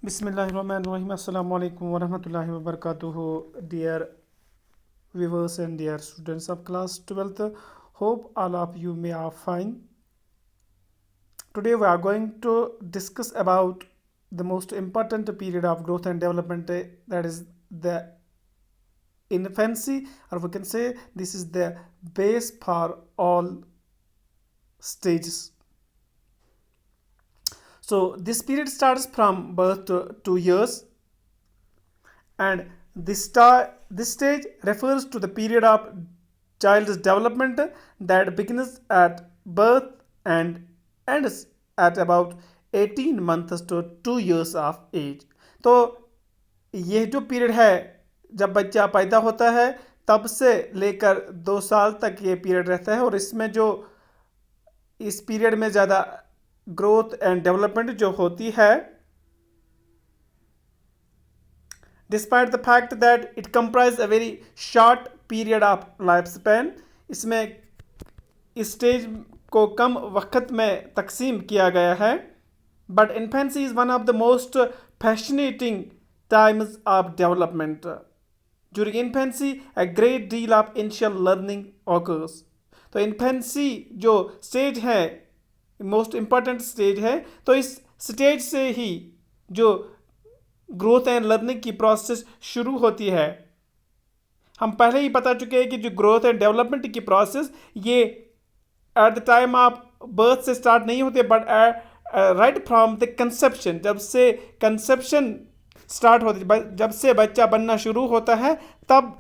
Bismillahirrahmanirrahim. Assalamu alaikum warahmatullahi wabarakatuh. Dear viewers and dear students of class 12th, hope all of you may are fine. Today we are going to discuss about the most important period of growth and development, that is the infancy, or we can say this is the base for all stages. So this period starts from birth to 2 years, and this stage refers to the period of child's development that begins at birth and ends at about 18 months to 2 years of age. तो ये जो period है जब बच्चा पैदा होता है तब से लेकर 2 साल तक ये पीरियड रहता है, और इसमें जो इस पीरियड में ज़्यादा ग्रोथ एंड डेवलपमेंट जो होती है, despite the fact that it comprise a very short period of life span, इसमें इस स्टेज को कम वक्त में तकसीम किया गया है. But infancy is one of the most fascinating times of development. During infancy a great deal of initial learning occurs. तो इन्फेंसी जो स्टेज है मोस्ट इम्पॉर्टेंट स्टेज है, तो इस स्टेज से ही जो ग्रोथ एंड लर्निंग की प्रोसेस शुरू होती है. हम पहले ही बता चुके हैं कि जो ग्रोथ एंड डेवलपमेंट की प्रोसेस ये at the time of birth से स्टार्ट नहीं होती, but right from the conception, जब से कंसेप्शन स्टार्ट होती है, जब से बच्चा बनना शुरू होता है तब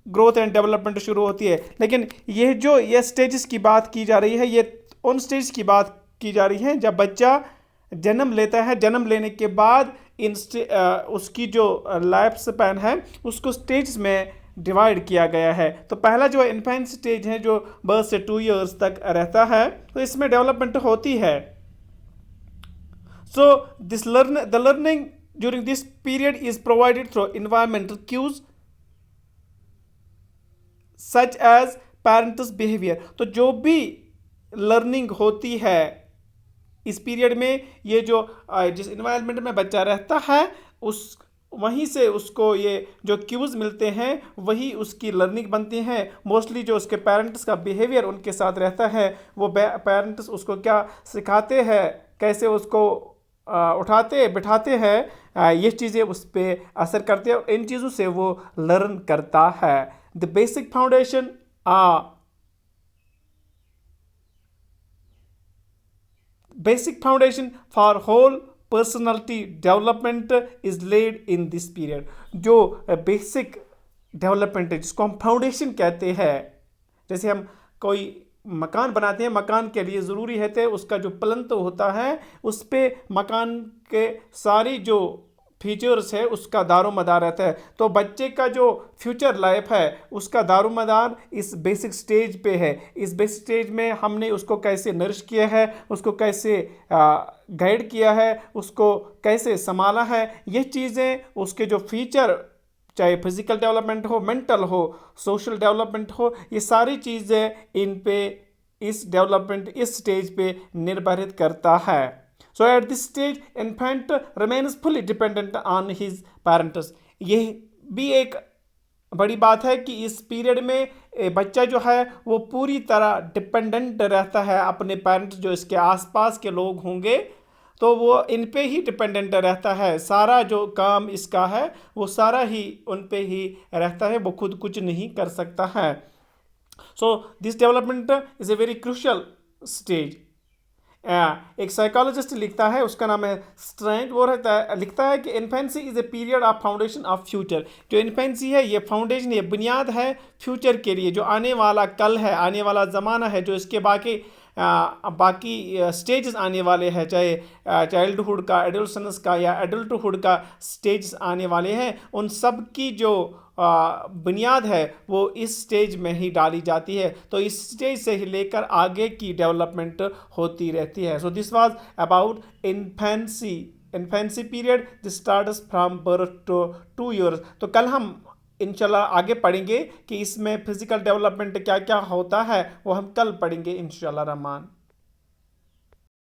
ग्रोथ एंड डेवलपमेंट शुरू होती है. लेकिन ये स्टेजेस की बात की जा रही है, ये उन स्टेज की बात की जा रही है जब बच्चा जन्म लेता है. जन्म लेने के बाद उसकी जो लाइफ स्पैन है उसको स्टेज में डिवाइड किया गया है. तो पहला जो इन्फेंट स्टेज है जो बर्थ से 2 years तक रहता है, तो इसमें डेवलपमेंट होती है. So the learning during this period is provided through environmental cues such as parents behaviour. तो जो भी लर्निंग होती है इस पीरियड में, ये जो जिस इन्वायरमेंट में बच्चा रहता है उस वहीं से उसको ये जो क्यूज़ मिलते हैं वही उसकी लर्निंग बनती हैं. मोस्टली जो उसके पेरेंट्स का बिहेवियर उनके साथ रहता है, वो पेरेंट्स उसको क्या सिखाते हैं, कैसे उसको उठाते बिठाते हैं, ये चीज़ें उस पर असर करते हैं और इन चीज़ों से वो लर्न करता है. The basic foundation basic foundation for whole personality development is laid in this period. जो बेसिक डेवलपमेंट है जिसको हम फाउंडेशन कहते हैं, जैसे हम कोई मकान बनाते हैं, मकान के लिए ज़रूरी है तो उसका जो प्लंथ होता है उस पे मकान के सारी जो फीचर्स है उसका दारोमदार रहता है. तो बच्चे का जो फ्यूचर लाइफ है उसका दारोमदार इस बेसिक स्टेज पे है. इस बेसिक स्टेज में हमने उसको कैसे नरिश किया है, उसको कैसे गाइड किया है, उसको कैसे संभाला है, ये चीज़ें उसके जो फीचर, चाहे फिजिकल डेवलपमेंट हो, मेंटल हो, सोशल डेवलपमेंट हो, ये सारी चीज़ें इन पे इस डेवलपमेंट इस स्टेज पे निर्भरित करता है. So at this stage, infant remains fully dependent on his parents. ये भी एक बड़ी बात है कि इस पीरियड में बच्चा जो है वो पूरी तरह डिपेंडेंट रहता है अपने पेरेंट्स, जो इसके आसपास के लोग होंगे तो वो इन पे ही डिपेंडेंट रहता है. सारा जो काम इसका है वो सारा ही उन पे ही रहता है, वो खुद कुछ नहीं कर सकता है. So this development is a very crucial stage. एक साइकोलॉजिस्ट लिखता है, उसका नाम है स्ट्रेंज, वो लिखता है कि infancy is a period of foundation of future. जो इन्फेंसी है ये फाउंडेशन, ये बुनियाद है फ्यूचर के लिए, जो आने वाला कल है, आने वाला ज़माना है, जो इसके बाकी स्टेजेस आने वाले हैं, चाहे चाइल्डहुड का, एडोलसेंस का या एडल्टहुड का स्टेजेस आने वाले हैं, उन सब की जो बुनियाद है वो इस स्टेज में ही डाली जाती है. तो इस स्टेज से ही लेकर आगे की डेवलपमेंट होती रहती है. So this was about infancy period, this starts from birth to 2 years. तो कल हम इंशाल्लाह आगे पढ़ेंगे कि इसमें फिजिकल डेवलपमेंट क्या क्या होता है, वो हम कल पढ़ेंगे इंशाल्लाह रहमान.